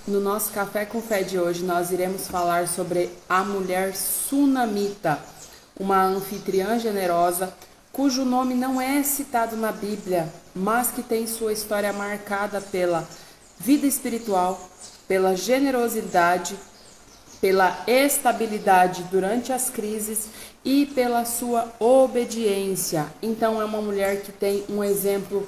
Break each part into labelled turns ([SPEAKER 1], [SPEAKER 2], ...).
[SPEAKER 1] No nosso Café com Fé de hoje, nós iremos falar sobre a mulher sunamita, uma anfitriã generosa, cujo nome não é citado na Bíblia, mas que tem sua história marcada pela vida espiritual, pela generosidade, pela estabilidade durante as crises e pela sua obediência. Então é uma mulher que tem um exemplo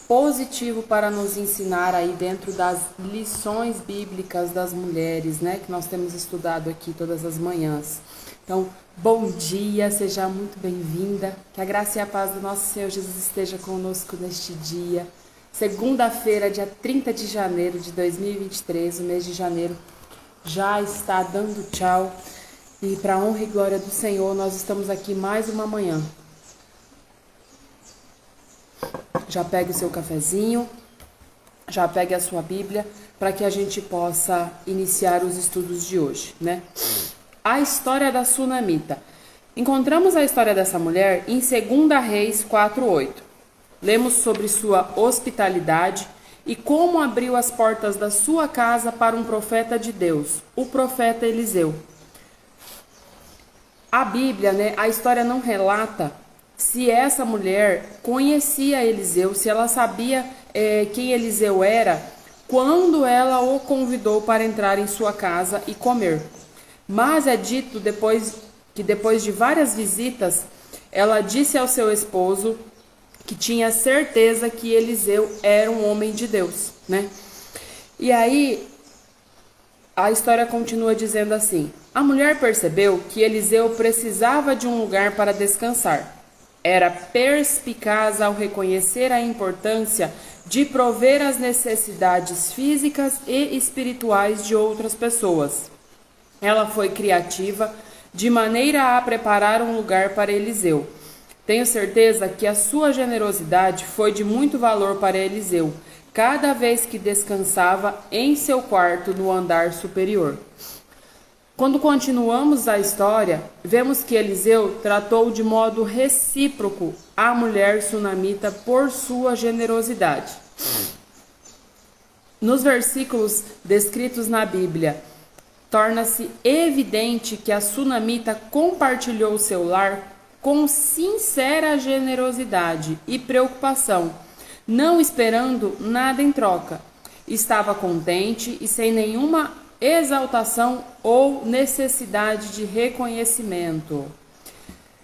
[SPEAKER 1] positivo para nos ensinar aí dentro das lições bíblicas das mulheres, né, que nós temos estudado aqui todas as manhãs. Então, bom dia, seja muito bem-vinda, que a graça e a paz do nosso Senhor Jesus esteja conosco neste dia. Segunda-feira, dia 30 de janeiro de 2023, o mês de janeiro já está dando tchau. E para a honra e glória do Senhor, nós estamos aqui mais uma manhã. Já pegue o seu cafezinho, já pegue a sua Bíblia, para que a gente possa iniciar os estudos de hoje, né? A história da sunamita. Encontramos a história dessa mulher em 2 Reis 4:8. Lemos sobre sua hospitalidade e como abriu as portas da sua casa para um profeta de Deus, o profeta Eliseu. A Bíblia, né, a história não relata se essa mulher conhecia Eliseu, se ela sabia quem Eliseu era, quando ela o convidou para entrar em sua casa e comer. Mas é dito que depois de várias visitas, ela disse ao seu esposo que tinha certeza que Eliseu era um homem de Deus, né? E aí, a história continua dizendo assim: a mulher percebeu que Eliseu precisava de um lugar para descansar. Era perspicaz ao reconhecer a importância de prover as necessidades físicas e espirituais de outras pessoas. Ela foi criativa de maneira a preparar um lugar para Eliseu. Tenho certeza que a sua generosidade foi de muito valor para Eliseu, cada vez que descansava em seu quarto no andar superior. Quando continuamos a história, vemos que Eliseu tratou de modo recíproco a mulher sunamita por sua generosidade. Nos versículos descritos na Bíblia, torna-se evidente que a sunamita compartilhou seu lar com sincera generosidade e preocupação, não esperando nada em troca. Estava contente e sem nenhuma exaltação ou necessidade de reconhecimento.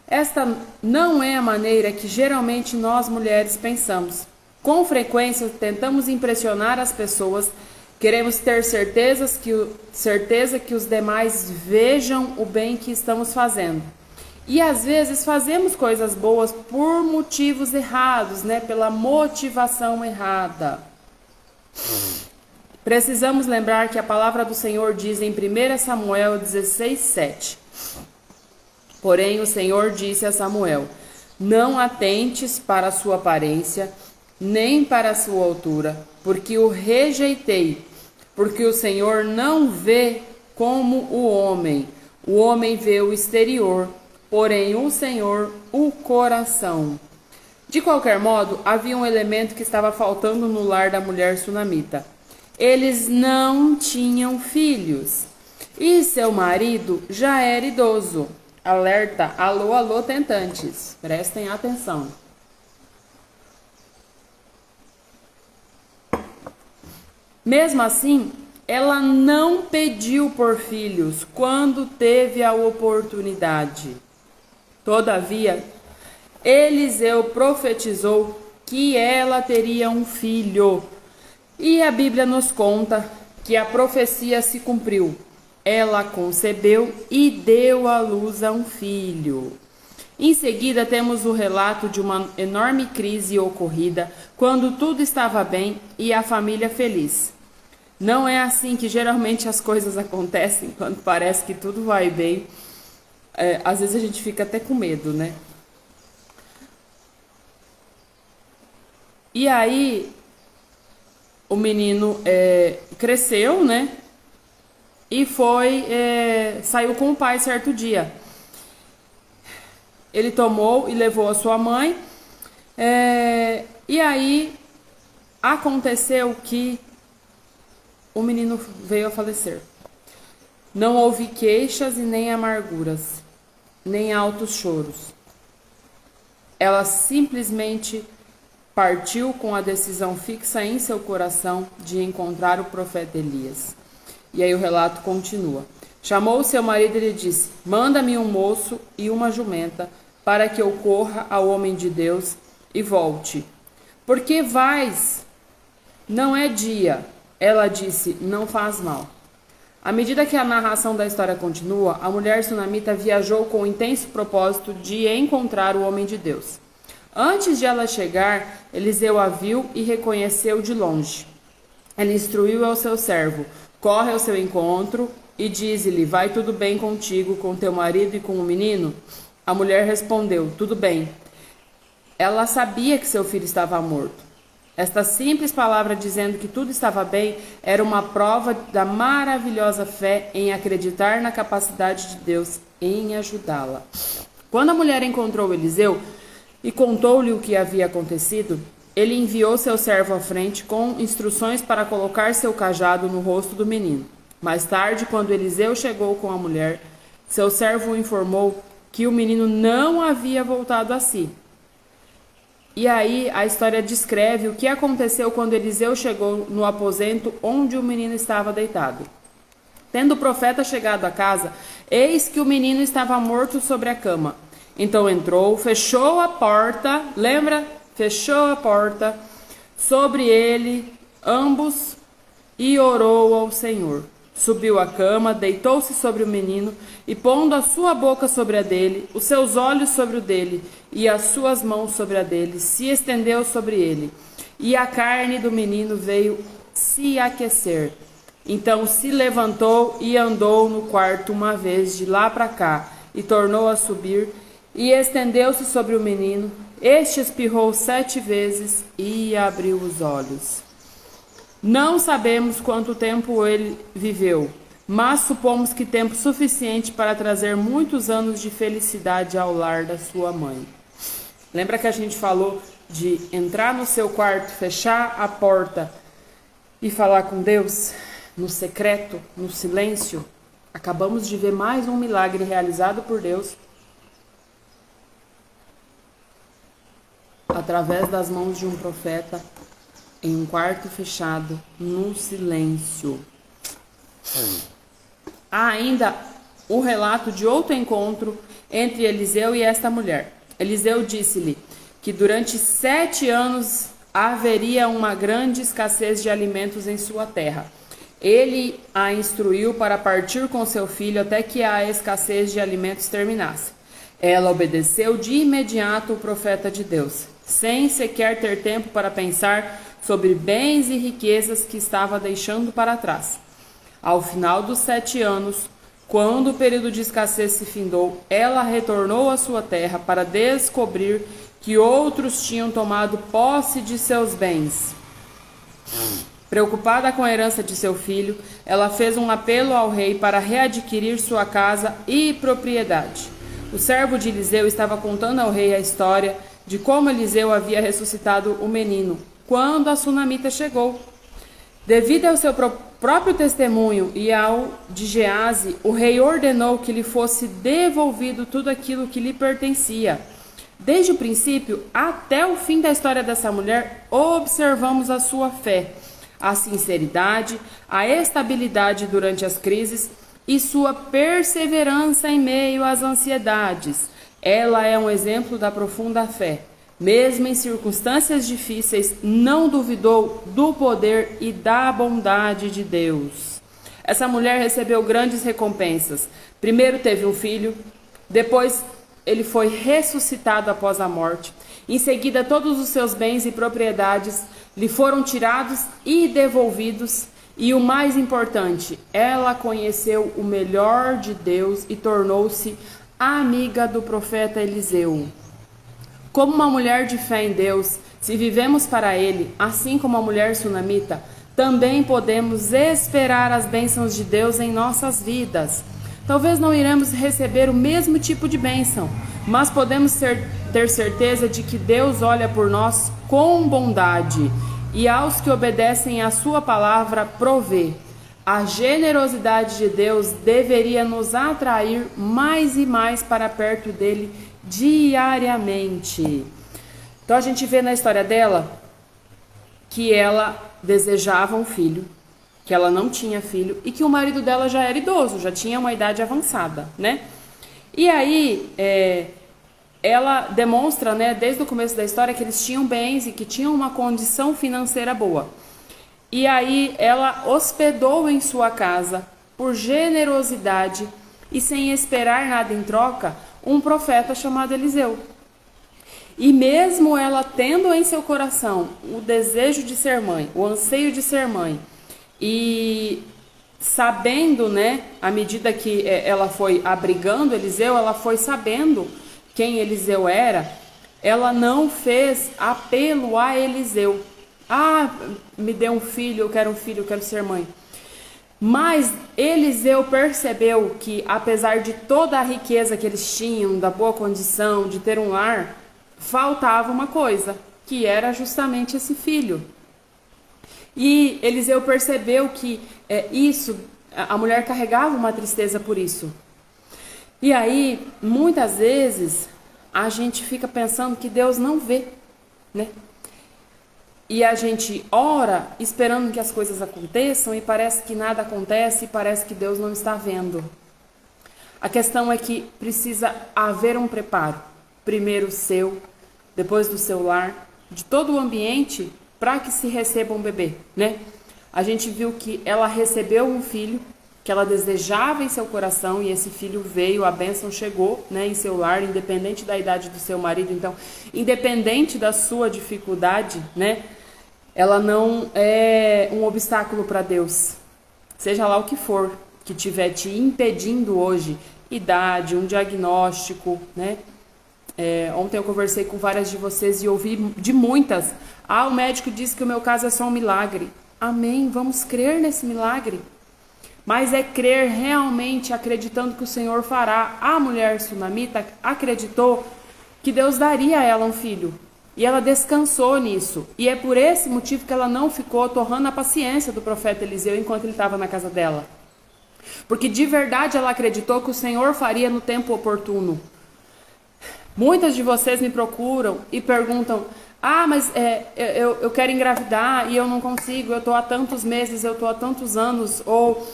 [SPEAKER 1] Esta não é a maneira que geralmente nós mulheres pensamos. Com frequência tentamos impressionar as pessoas, queremos ter certeza que os demais vejam o bem que estamos fazendo. E às vezes fazemos coisas boas por motivos errados, né? Pela motivação errada. Precisamos lembrar que a palavra do Senhor diz em 1 Samuel 16:7. Porém o Senhor disse a Samuel: não atentes para a sua aparência, nem para a sua altura, porque o rejeitei. Porque o Senhor não vê como o homem vê o exterior, porém o Senhor o coração. De qualquer modo, havia um elemento que estava faltando no lar da mulher sunamita. Eles não tinham filhos e seu marido já era idoso. Alerta, alô, alô, tentantes, prestem atenção. Mesmo assim, ela não pediu por filhos quando teve a oportunidade. Todavia, Eliseu profetizou que ela teria um filho. E a Bíblia nos conta que a profecia se cumpriu. Ela concebeu e deu à luz a um filho. Em seguida, temos o relato de uma enorme crise ocorrida quando tudo estava bem e a família feliz. Não é assim que geralmente as coisas acontecem, quando parece que tudo vai bem. Às vezes a gente fica até com medo, né? E aí, o menino cresceu, né? E saiu com o pai certo dia. Ele tomou e levou a sua mãe. E aí aconteceu que o menino veio a falecer. Não houve queixas e nem amarguras, nem altos choros. Ela simplesmente partiu com a decisão fixa em seu coração de encontrar o profeta Elias. E aí o relato continua. Chamou seu marido e lhe disse: manda-me um moço e uma jumenta, para que eu corra ao homem de Deus e volte. Porque vais? Não é dia. Ela disse: não faz mal. À medida que a narração da história continua, a mulher sunamita viajou com o intenso propósito de encontrar o homem de Deus. Antes de ela chegar, Eliseu a viu e reconheceu de longe. Ela instruiu ao seu servo: corre ao seu encontro e diz-lhe: vai tudo bem contigo, com teu marido e com o menino? A mulher respondeu: tudo bem. Ela sabia que seu filho estava morto. Esta simples palavra dizendo que tudo estava bem era uma prova da maravilhosa fé em acreditar na capacidade de Deus em ajudá-la. Quando a mulher encontrou Eliseu e contou-lhe o que havia acontecido, ele enviou seu servo à frente com instruções para colocar seu cajado no rosto do menino. Mais tarde, quando Eliseu chegou com a mulher, seu servo o informou que o menino não havia voltado a si. E aí a história descreve o que aconteceu quando Eliseu chegou no aposento onde o menino estava deitado. Tendo o profeta chegado à casa, eis que o menino estava morto sobre a cama. Então entrou, fechou a porta, lembra? Fechou a porta sobre ele, ambos, e orou ao Senhor. Subiu à cama, deitou-se sobre o menino e, pondo a sua boca sobre a dele, os seus olhos sobre o dele e as suas mãos sobre a dele, se estendeu sobre ele. E a carne do menino veio se aquecer. Então se levantou e andou no quarto uma vez de lá para cá, e tornou a subir, e estendeu-se sobre o menino. Este espirrou 7 vezes e abriu os olhos. Não sabemos quanto tempo ele viveu, mas supomos que tempo suficiente para trazer muitos anos de felicidade ao lar da sua mãe. Lembra que a gente falou de entrar no seu quarto, fechar a porta e falar com Deus no secreto, no silêncio? Acabamos de ver mais um milagre realizado por Deus através das mãos de um profeta, em um quarto fechado, no silêncio. Há ainda o relato de outro encontro entre Eliseu e esta mulher. Eliseu disse-lhe que durante 7 anos haveria uma grande escassez de alimentos em sua terra. Ele a instruiu para partir com seu filho até que a escassez de alimentos terminasse. Ela obedeceu de imediato o profeta de Deus, sem sequer ter tempo para pensar sobre bens e riquezas que estava deixando para trás. Ao final dos 7 anos, quando o período de escassez se findou, ela retornou à sua terra para descobrir que outros tinham tomado posse de seus bens. Preocupada com a herança de seu filho, ela fez um apelo ao rei para readquirir sua casa e propriedade. O servo de Eliseu estava contando ao rei a história de como Eliseu havia ressuscitado o menino quando a sunamita chegou. Devido ao seu próprio testemunho e ao de Gease, o rei ordenou que lhe fosse devolvido tudo aquilo que lhe pertencia. Desde o princípio até o fim da história dessa mulher, observamos a sua fé, a sinceridade, a estabilidade durante as crises e sua perseverança em meio às ansiedades. Ela é um exemplo da profunda fé. Mesmo em circunstâncias difíceis, não duvidou do poder e da bondade de Deus. Essa mulher recebeu grandes recompensas. Primeiro teve um filho, depois ele foi ressuscitado após a morte. Em seguida, todos os seus bens e propriedades lhe foram tirados e devolvidos. E o mais importante, ela conheceu o melhor de Deus e tornou-se amiga do profeta Eliseu. Como uma mulher de fé em Deus, se vivemos para Ele, assim como a mulher sunamita, também podemos esperar as bênçãos de Deus em nossas vidas. Talvez não iremos receber o mesmo tipo de bênção, mas podemos ter certeza de que Deus olha por nós com bondade e aos que obedecem à sua palavra provê. A generosidade de Deus deveria nos atrair mais e mais para perto dele diariamente. Então a gente vê na história dela que ela desejava um filho, que ela não tinha filho e que o marido dela já era idoso, já tinha uma idade avançada, né? E aí ela demonstra, né, desde o começo da história que eles tinham bens e que tinham uma condição financeira boa. E aí ela hospedou em sua casa, por generosidade e sem esperar nada em troca, um profeta chamado Eliseu. E mesmo ela tendo em seu coração o desejo de ser mãe, o anseio de ser mãe, e sabendo, né, à medida que ela foi abrigando Eliseu, ela foi sabendo quem Eliseu era, ela não fez apelo a Eliseu. Ah, me dê um filho, eu quero ser mãe. Mas Eliseu percebeu que, apesar de toda a riqueza que eles tinham, da boa condição, de ter um lar, faltava uma coisa, que era justamente esse filho. E Eliseu percebeu que a mulher carregava uma tristeza por isso. E aí, muitas vezes, a gente fica pensando que Deus não vê, né? E a gente ora esperando que as coisas aconteçam e parece que nada acontece e parece que Deus não está vendo. A questão é que precisa haver um preparo. Primeiro o seu, depois do seu lar, de todo o ambiente para que se receba um bebê, né? A gente viu que ela recebeu um filho que ela desejava em seu coração e esse filho veio, a bênção chegou, né, em seu lar, independente da idade do seu marido. Então, independente da sua dificuldade, né, ela não é um obstáculo para Deus. Seja lá o que for que estiver te impedindo hoje, idade, um diagnóstico, né? Ontem eu conversei com várias de vocês e ouvi de muitas. O médico disse que o meu caso é só um milagre. Amém, vamos crer nesse milagre. Mas é crer realmente acreditando que o Senhor fará. A mulher sunamita acreditou que Deus daria a ela um filho. E ela descansou nisso. E é por esse motivo que ela não ficou torrando a paciência do profeta Eliseu enquanto ele estava na casa dela. Porque de verdade ela acreditou que o Senhor faria no tempo oportuno. Muitas de vocês me procuram e perguntam: mas eu quero engravidar e eu não consigo, eu estou há tantos meses, eu estou há tantos anos, ou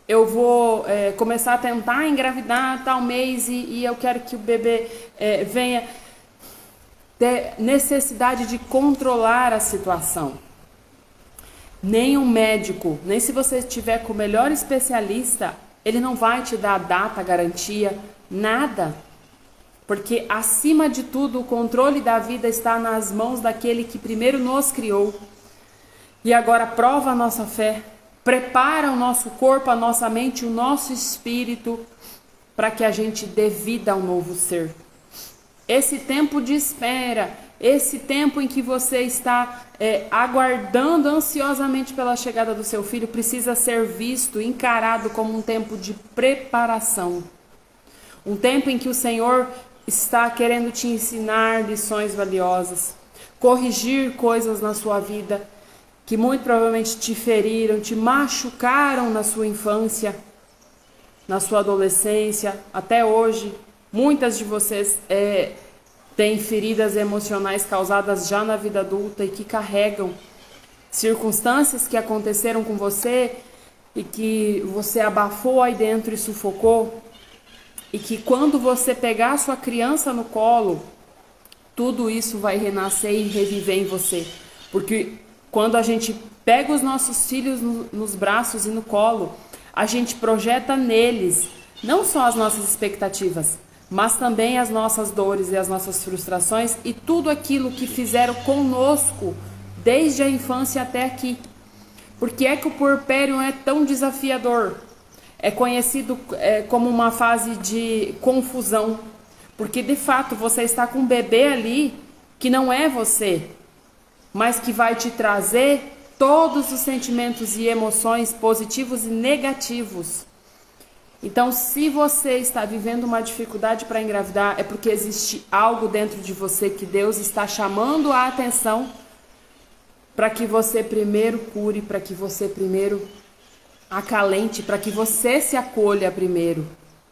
[SPEAKER 1] eu vou começar a tentar engravidar tal mês e eu quero que o bebê venha. Ter necessidade de controlar a situação. Nem um médico, nem se você estiver com o melhor especialista, ele não vai te dar data, garantia, nada. Porque, acima de tudo, o controle da vida está nas mãos daquele que primeiro nos criou. E agora prova a nossa fé, prepara o nosso corpo, a nossa mente, o nosso espírito, para que a gente dê vida ao novo ser. Esse tempo de espera, esse tempo em que você está aguardando ansiosamente pela chegada do seu filho, precisa ser visto, encarado como um tempo de preparação. Um tempo em que o Senhor está querendo te ensinar lições valiosas, corrigir coisas na sua vida que muito provavelmente te feriram, te machucaram na sua infância, na sua adolescência, até hoje. Muitas de vocês têm feridas emocionais causadas já na vida adulta e que carregam circunstâncias que aconteceram com você e que você abafou aí dentro e sufocou. E que quando você pegar a sua criança no colo, tudo isso vai renascer e reviver em você. Porque quando a gente pega os nossos filhos nos braços e no colo, a gente projeta neles não só as nossas expectativas, mas também as nossas dores e as nossas frustrações e tudo aquilo que fizeram conosco desde a infância até aqui. Por que é que o puerpério é tão desafiador? É conhecido como uma fase de confusão, porque de fato você está com um bebê ali que não é você, mas que vai te trazer todos os sentimentos e emoções positivos e negativos. Então, se você está vivendo uma dificuldade para engravidar, é porque existe algo dentro de você que Deus está chamando a atenção para que você primeiro cure, para que você primeiro acalente, para que você se acolha primeiro,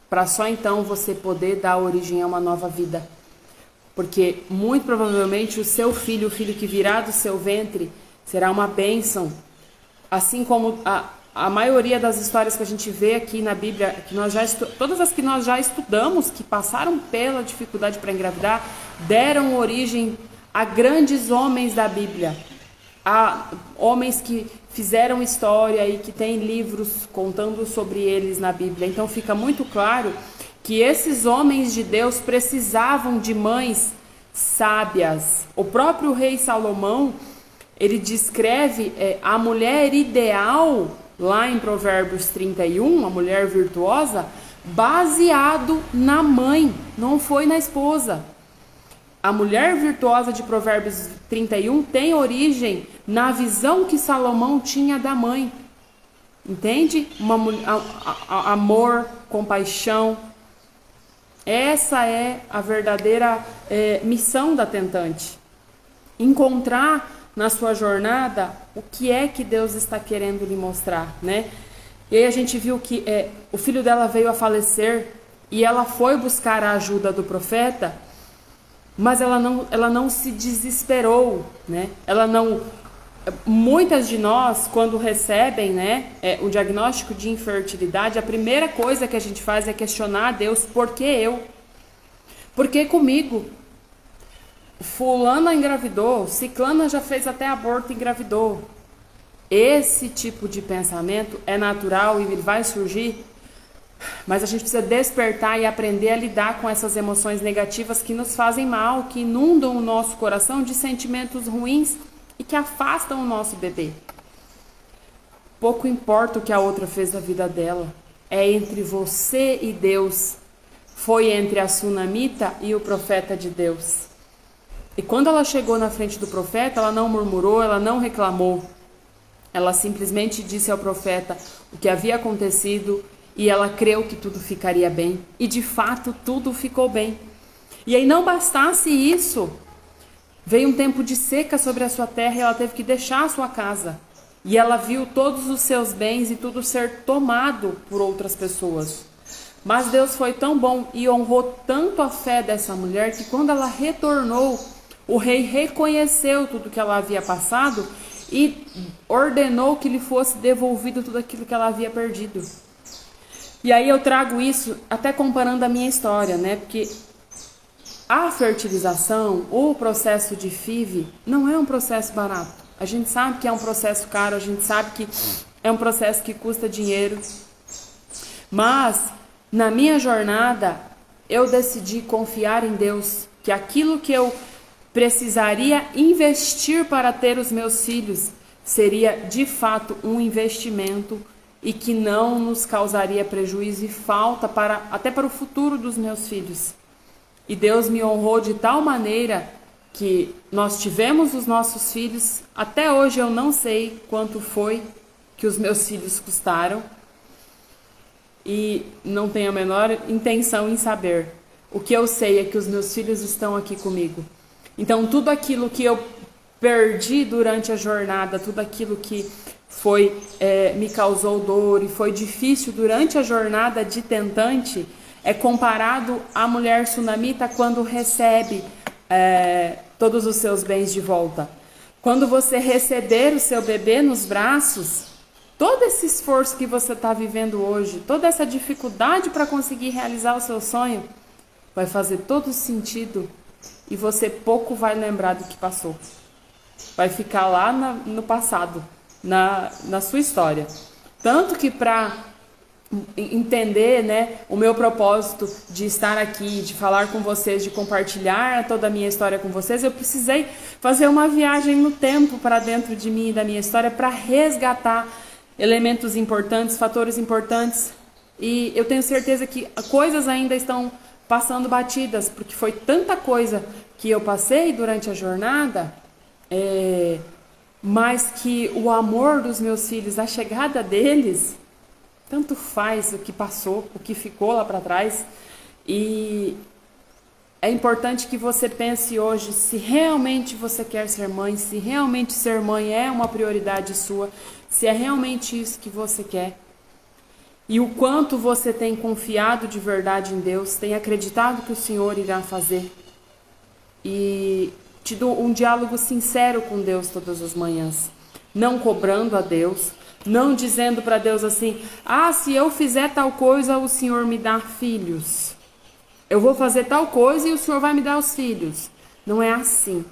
[SPEAKER 1] para só então você poder dar origem a uma nova vida. Porque muito provavelmente o seu filho, o filho que virá do seu ventre, será uma bênção. Assim como a maioria das histórias que a gente vê aqui na Bíblia, que todas as que nós já estudamos, que passaram pela dificuldade para engravidar, deram origem a grandes homens da Bíblia. A homens que fizeram história e que têm livros contando sobre eles na Bíblia. Então fica muito claro que esses homens de Deus precisavam de mães sábias. O próprio rei Salomão, ele descreve a mulher ideal, lá em Provérbios 31, a mulher virtuosa, baseado na mãe, não foi na esposa. A mulher virtuosa de Provérbios 31 tem origem na visão que Salomão tinha da mãe. Entende? Amor, compaixão. Essa é a verdadeira missão da tentante. Encontrar na sua jornada o que é que Deus está querendo lhe mostrar, né? E aí a gente viu que o filho dela veio a falecer e ela foi buscar a ajuda do profeta, mas ela não se desesperou, né? Muitas de nós, quando recebem, né, o diagnóstico de infertilidade, a primeira coisa que a gente faz é questionar a Deus: por que eu? Por que comigo? Fulana engravidou, ciclana já fez até aborto e engravidou. Esse tipo de pensamento é natural e ele vai surgir, mas a gente precisa despertar e aprender a lidar com essas emoções negativas que nos fazem mal, que inundam o nosso coração de sentimentos ruins e que afastam o nosso bebê. Pouco importa o que a outra fez da vida dela, é entre você e Deus. Foi entre a sunamita e o profeta de Deus. E quando ela chegou na frente do profeta, ela não murmurou, ela não reclamou. Ela simplesmente disse ao profeta o que havia acontecido e ela creu que tudo ficaria bem. E de fato tudo ficou bem. E aí não bastasse isso, veio um tempo de seca sobre a sua terra e ela teve que deixar a sua casa. E ela viu todos os seus bens e tudo ser tomado por outras pessoas. Mas Deus foi tão bom e honrou tanto a fé dessa mulher que quando ela retornou, o rei reconheceu tudo que ela havia passado e ordenou que lhe fosse devolvido tudo aquilo que ela havia perdido. E aí eu trago isso até comparando a minha história, né? Porque a fertilização, o processo de FIV, não é um processo barato. A gente sabe que é um processo caro, a gente sabe que é um processo que custa dinheiro. Mas, na minha jornada, eu decidi confiar em Deus, que aquilo que eu precisaria investir para ter os meus filhos seria, de fato, um investimento e que não nos causaria prejuízo e falta até para o futuro dos meus filhos. E Deus me honrou de tal maneira que nós tivemos os nossos filhos. Até hoje eu não sei quanto foi que os meus filhos custaram e não tenho a menor intenção em saber. O que eu sei é que os meus filhos estão aqui comigo. Então tudo aquilo que eu perdi durante a jornada, tudo aquilo que me causou dor e foi difícil durante a jornada de tentante, é comparado à mulher sunamita quando recebe todos os seus bens de volta. Quando você receber o seu bebê nos braços, todo esse esforço que você está vivendo hoje, toda essa dificuldade para conseguir realizar o seu sonho, vai fazer todo sentido e você pouco vai lembrar do que passou. Vai ficar lá no passado, na sua história. Tanto que para entender, né, o meu propósito de estar aqui, de falar com vocês, de compartilhar toda a minha história com vocês, eu precisei fazer uma viagem no tempo para dentro de mim e da minha história para resgatar elementos importantes, fatores importantes. E eu tenho certeza que coisas ainda estão passando batidas, porque foi tanta coisa que eu passei durante a jornada, mas que o amor dos meus filhos, a chegada deles, tanto faz o que passou, o que ficou lá para trás. E É importante que você pense hoje se realmente você quer ser mãe, se realmente ser mãe é uma prioridade sua, se é realmente isso que você quer. E o quanto você tem confiado de verdade em Deus, tem acreditado que o Senhor irá fazer. E tido um diálogo sincero com Deus todas as manhãs. Não cobrando a Deus, não dizendo para Deus assim, se eu fizer tal coisa, o Senhor me dá filhos. Eu vou fazer tal coisa e o Senhor vai me dar os filhos. Não é assim.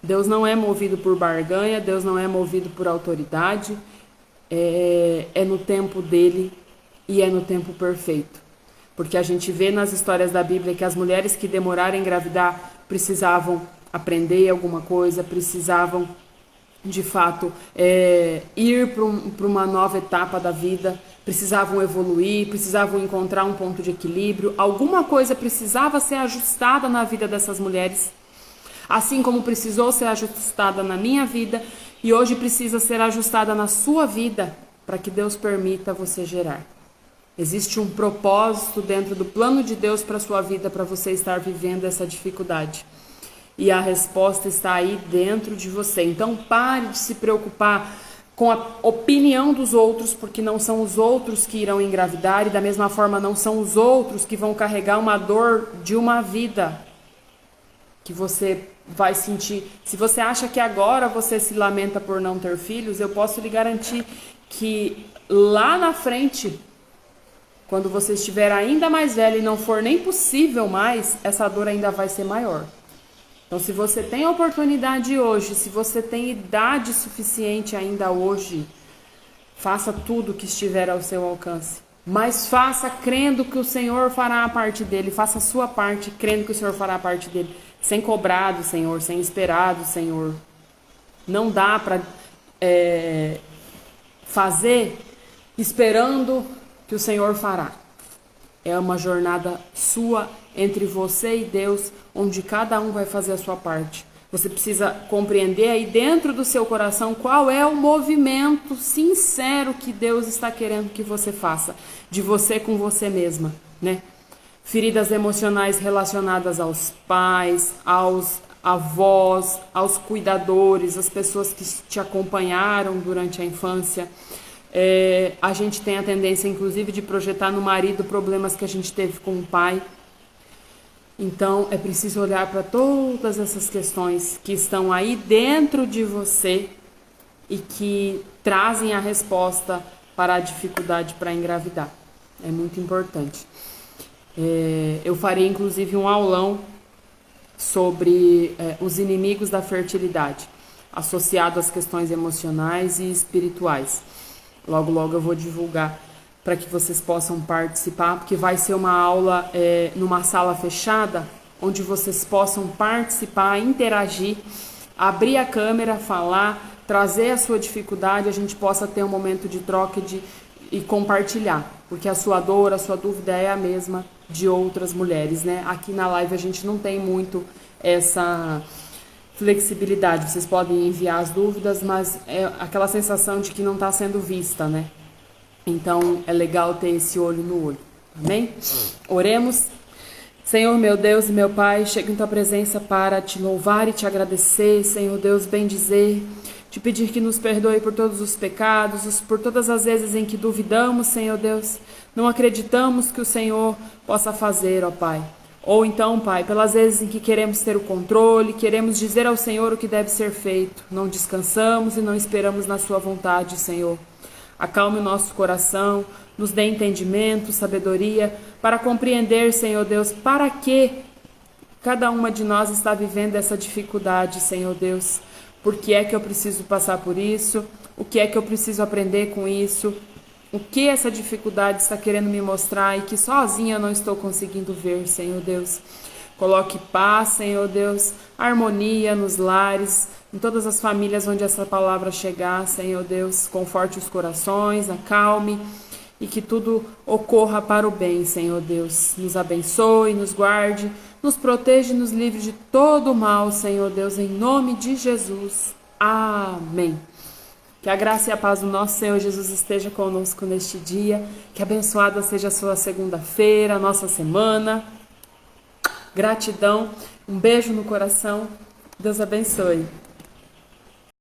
[SPEAKER 1] Deus não é movido por barganha, Deus não é movido por autoridade. É no tempo dele e é no tempo perfeito. Porque a gente vê nas histórias da Bíblia que as mulheres que demoraram a engravidar precisavam aprender alguma coisa, precisavam de fato ir para uma nova etapa da vida, precisavam evoluir, precisavam encontrar um ponto de equilíbrio, alguma coisa precisava ser ajustada na vida dessas mulheres, assim como precisou ser ajustada na minha vida e hoje precisa ser ajustada na sua vida para que Deus permita você gerar. Existe um propósito dentro do plano de Deus para a sua vida, para você estar vivendo essa dificuldade. E a resposta está aí dentro de você. Então pare de se preocupar com a opinião dos outros, porque não são os outros que irão engravidar e da mesma forma não são os outros que vão carregar uma dor de uma vida que você vai sentir. Se você acha que agora você se lamenta por não ter filhos, eu posso lhe garantir que lá na frente, quando você estiver ainda mais velho e não for nem possível mais, essa dor ainda vai ser maior. Então, se você tem oportunidade hoje, se você tem idade suficiente ainda hoje, faça tudo que estiver ao seu alcance. Mas faça crendo que o Senhor fará a parte dele. Faça a sua parte crendo que o Senhor fará a parte dele. Sem cobrar do Senhor, sem esperar do Senhor. Não dá para fazer esperando que o Senhor fará. É uma jornada sua entre você e Deus, onde cada um vai fazer a sua parte. Você precisa compreender aí dentro do seu coração qual é o movimento sincero que Deus está querendo que você faça, de você com você mesma, né? Feridas emocionais relacionadas aos pais, aos avós, aos cuidadores, as pessoas que te acompanharam durante a infância. A gente tem a tendência, inclusive, de projetar no marido problemas que a gente teve com o pai. Então, é preciso olhar para todas essas questões que estão aí dentro de você e que trazem a resposta para a dificuldade para engravidar. É muito importante. Eu farei, inclusive, um aulão sobre os inimigos da fertilidade, associado às questões emocionais e espirituais. Logo, logo eu vou divulgar para que vocês possam participar, porque vai ser uma aula numa sala fechada, onde vocês possam participar, interagir, abrir a câmera, falar, trazer a sua dificuldade, a gente possa ter um momento de troca e compartilhar, porque a sua dor, a sua dúvida é a mesma de outras mulheres, né? Aqui na live a gente não tem muito essa flexibilidade, vocês podem enviar as dúvidas, mas é aquela sensação de que não está sendo vista, né? Então é legal ter esse olho no olho, amém? Oremos. Senhor meu Deus e meu Pai, chego em tua presença para te louvar e te agradecer, Senhor Deus, bem dizer, te pedir que nos perdoe por todos os pecados, por todas as vezes em que duvidamos, Senhor Deus, não acreditamos que o Senhor possa fazer, ó Pai. Ou então, Pai, pelas vezes em que queremos ter o controle, queremos dizer ao Senhor o que deve ser feito, não descansamos e não esperamos na sua vontade, Senhor. Acalme o nosso coração, nos dê entendimento, sabedoria, para compreender, Senhor Deus, para que cada uma de nós está vivendo essa dificuldade, Senhor Deus. Por que é que eu preciso passar por isso? O que é que eu preciso aprender com isso? O que essa dificuldade está querendo me mostrar e que sozinha eu não estou conseguindo ver, Senhor Deus. Coloque paz, Senhor Deus, harmonia nos lares, em todas as famílias onde essa palavra chegar, Senhor Deus. Conforte os corações, acalme e que tudo ocorra para o bem, Senhor Deus. Nos abençoe, nos guarde, nos proteja e nos livre de todo o mal, Senhor Deus, em nome de Jesus. Amém. Que a graça e a paz do nosso Senhor Jesus esteja conosco neste dia. Que abençoada seja a sua segunda-feira, a nossa semana. Gratidão, um beijo no coração. Deus abençoe.